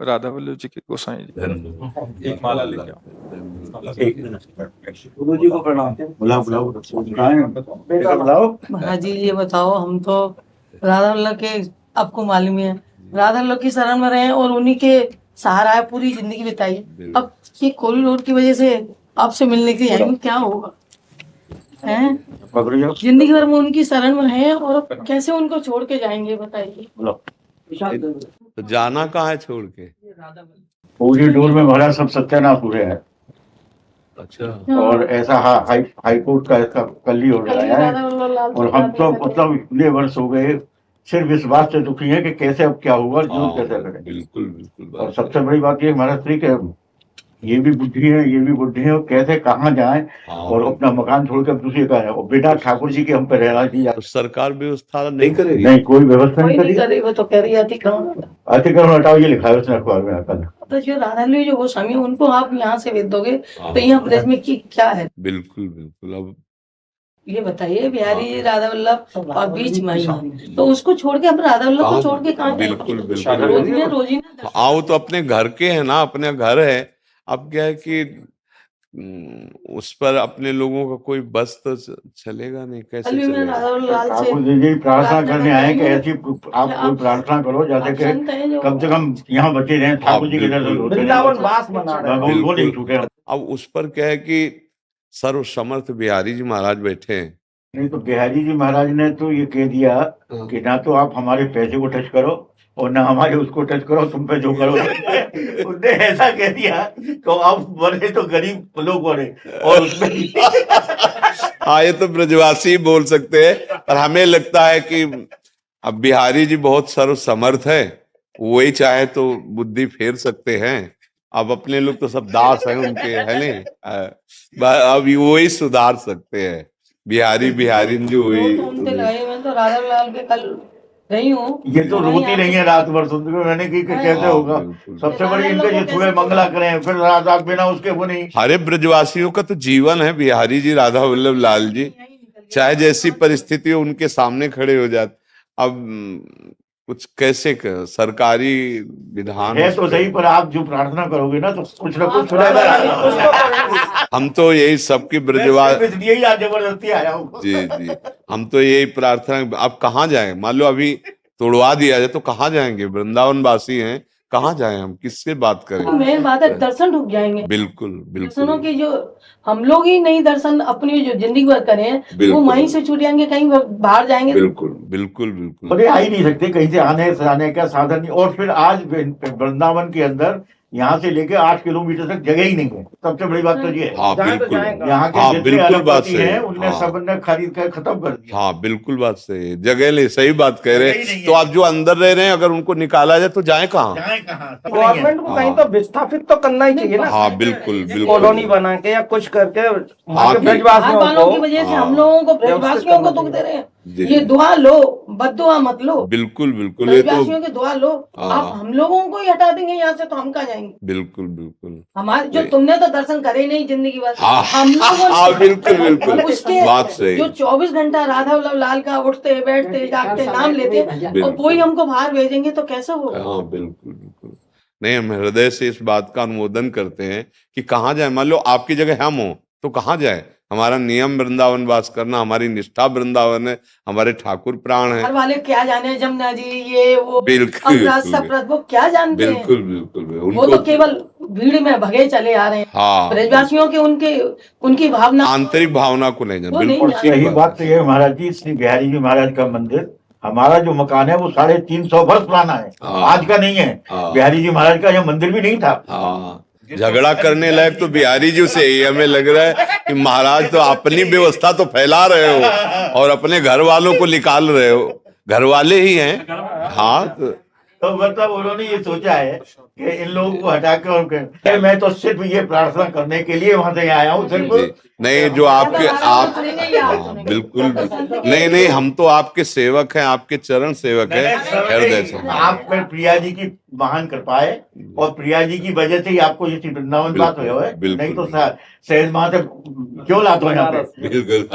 राधा वल्लभ जी के गोसाई जी एक माला लेके आओ। एक मिनट गुरु जी को प्रणाम। बुलाओ बुलाओ बेटा बुलाओ। महाराज जी ये बताओ, हम तो राधा वल्लभ के, आपको मालूम ही है, राधा वल्लभ की शरण में रहे और उन्हीं के सहारा है, पूरी जिंदगी बिताई। अब ये कॉरिडोर की वजह से आपसे मिलने के लिए आएंगे, क्या होगा? हैं जिंदगी भर में उनकी शरण में है और कैसे उनको छोड़ के जाएंगे, बताइए। तो जाना कहाँ है छोड़ के? पूरी डोर में महाराज सब सत्यानाश हुए हैं। अच्छा। और ऐसा हाई कोर्ट का इसका कल ही हो गया है। और हम तो मतलब इतने वर्ष हो गए सिर्फ इस बात से दुखी है कि कैसे अब क्या होगा और जीवन कैसे करें। बिल्कुल बिल्कुल। और सबसे बड़ी बात ये महाराज श्री के ये भी बुद्धि है, ये भी बुद्धि है, और कैसे कहाँ जाए और अपना मकान छोड़कर दूसरे का है। और बिना ठाकुर जी के हम पे रहना चाहिए। तो सरकार व्यवस्था नहीं करेगी? नहीं, कोई व्यवस्था नहीं करी। वो तो कह रही अतिक्रमण हटाओ, ये लिखा है उसने अखबार में कल। तो जो राधा वल्लभ जो गोस्वामी उनको आप यहाँ से भेज दोगे तो यहाँ प्रदेश में क्या है? बिल्कुल बिल्कुल। अब ये बताइए, बिहारी राधा वल्लभ और बीच महिमा, तो उसको छोड़ के, अब राधा वल्लभ को छोड़ के कहाँ जाएंगे? बिल्कुल बिल्कुल। रोजीना आओ तो अपने घर के है ना, अपने घर है। अब क्या है कि उस पर अपने लोगों का कोई बस तो चलेगा नहीं, कैसे चलेगा? ठाकुर जी प्रार्थना करने आए कि ऐसी आप कोई प्रार्थना करो जैसे कि कम से कम यहाँ बचे रहे, ठाकुर जी के दर्शन होते रहे। अब उस पर क्या है कि सर्व समर्थ बिहारी जी महाराज बैठे हैं। नहीं तो बिहारी जी महाराज ने तो ये कह दिया कि ना तो आप हमारे पैसे को टच करो और ना हमारे उसको टच करो, तुम पे जो करो। उसने ऐसा कह दिया तो आप बने तो गरीब लोग बने और उसमें हाँ, ये तो ब्रजवासी बोल सकते हैं, पर हमें लगता है कि अब बिहारी जी बहुत सर्व समर्थ है, वही चाहे तो बुद्धि फेर सकते हैं। अब अपने लोग तो सब दास हैं उनके, है नहीं? अब वही सुधार सकते हैं। बिहारी जो हुई। मैं तो राधा वल्लभ के कल गई हूँ। ये तो रोती नहीं है रात भर सुनते हुए। मैंने की कैसे होगा? सबसे बड़ी इनके ये सुबह मंगला करें, फिर रात बिना उसके वो नहीं। हरे ब्रजवासियों का तो जीवन है बिहारी जी, राधा वल्लभ लाल जी, चाहे जैसी परिस्थिति हो उनके सामने खड़े हो जाते। अब कुछ कैसे सरकारी विधान है तो सही, पर आप जो प्रार्थना करोगे ना तो कुछ ना कुछ हम तो यही सबकी ब्रजवास जबरदस्ती आया हूँ। जी, हम तो यही प्रार्थना। अब कहाँ जाएं? मान लो अभी तोड़वा दिया जाए तो कहाँ जाएंगे? वृंदावन वासी हैं, कहाँ जाएं हम? किससे बात करें? मेन बात है, दर्शन रुक जाएंगे। बिल्कुल बिल्कुल। दर्शनों की जो हम लोग ही नहीं दर्शन अपनी जो जिंदगी भर करें वो वहीं से छूट जाएंगे, कहीं बाहर जाएंगे। बिल्कुल बिल्कुल बिल्कुल। अरे आ ही नहीं सकते कहीं से, आने का साधन नहीं। और फिर आज वृंदावन के अंदर यहाँ से लेके 8 किलोमीटर तक जगह ही नहीं है। सबसे बड़ी बात तो ये है। हाँ बिल्कुल। यहाँ के जितने बिल्कुल बात अलगपति हैं उनने सबने खरीद कर खत्म कर दिया। हाँ बिल्कुल बात सही, जगह ले, सही बात कह रहे हैं। तो आप जो अंदर रह रहे हैं अगर उनको निकाला जाए तो जाए कहाँ? गवर्नमेंट को कहीं तो विस्थापित तो करना ही चाहिए ना। हाँ बिल्कुल बिल्कुल। कॉलोनी बना के या कुछ करके ब्रजवासियों की वजह से हम लोगों को, ब्रजवासियों को दुख दे रहे हैं। ये दुआ लो, बद्दुआ मत लो। बिल्कुल बिल्कुल। ये तो ब्रजवासियों की दुआ लो। आप हम लोगों को ही हटा देंगे यहाँ से तो हम कहाँ जाएंगे? बिल्कुल बिल्कुल। हमारे जो तुमने तो दर्शन करे नहीं जिंदगी भर, हम लोग बिल्कुल बिल्कुल उसके बात सही। जो 24 घंटा राधा वल्लभ लाल का उठते बैठते जागते नाम लेते और वही हमको बाहर भेजेंगे तो कैसे होगा? हाँ बिल्कुल बिल्कुल। नहीं, हम हृदय से इस बात का अनुमोदन करते हैं कि कहाँ जाए। मान लो आपकी जगह हम हो तो कहाँ जाए? हमारा नियम वृंदावन वास करना, हमारी निष्ठा वृंदावन है, हमारे ठाकुर प्राण है। घर वाले क्या जाने, जमुना जी ये वो बिल्कुल वो क्या जानते हैं? बिल्कुल बिल्कुल। वो तो केवल भीड़ में भगे चले आ रहे हैं। हाँ, ब्रजवासियों के उनकी भावना, आंतरिक भावना को नहीं जानते। बिल्कुल सही बात तो ये महाराज जी, श्री बिहारी जी महाराज का मंदिर, हमारा जो मकान है वो 350 वर्ष पुराना है, आज का नहीं है। बिहारी जी महाराज का यह मंदिर भी नहीं था। झगड़ा करने लायक तो बिहारी जी से ही हमें लग रहा है कि महाराज तो अपनी व्यवस्था तो फैला रहे हो और अपने घर वालों को निकाल रहे हो। घर वाले ही हैं। हाँ तो मतलब उन्होंने ये सोचा है कि इन लोगों को हटा कर, मैं तो सिर्फ ये प्रार्थना करने के लिए वहां से आया हूँ सिर्फ। नहीं, जो आपके आप बिल्कुल नहीं, हम तो आपके सेवक हैं, आपके चरण सेवक हैं हृदय से। आप पर प्रिया जी की महान कृपा है और प्रिया जी की वजह से ही आपको ये वृंदावन बात हुआ है। नहीं तो सहज वहां से क्यों लाता हूँ यहाँ पे। बिल्कुल।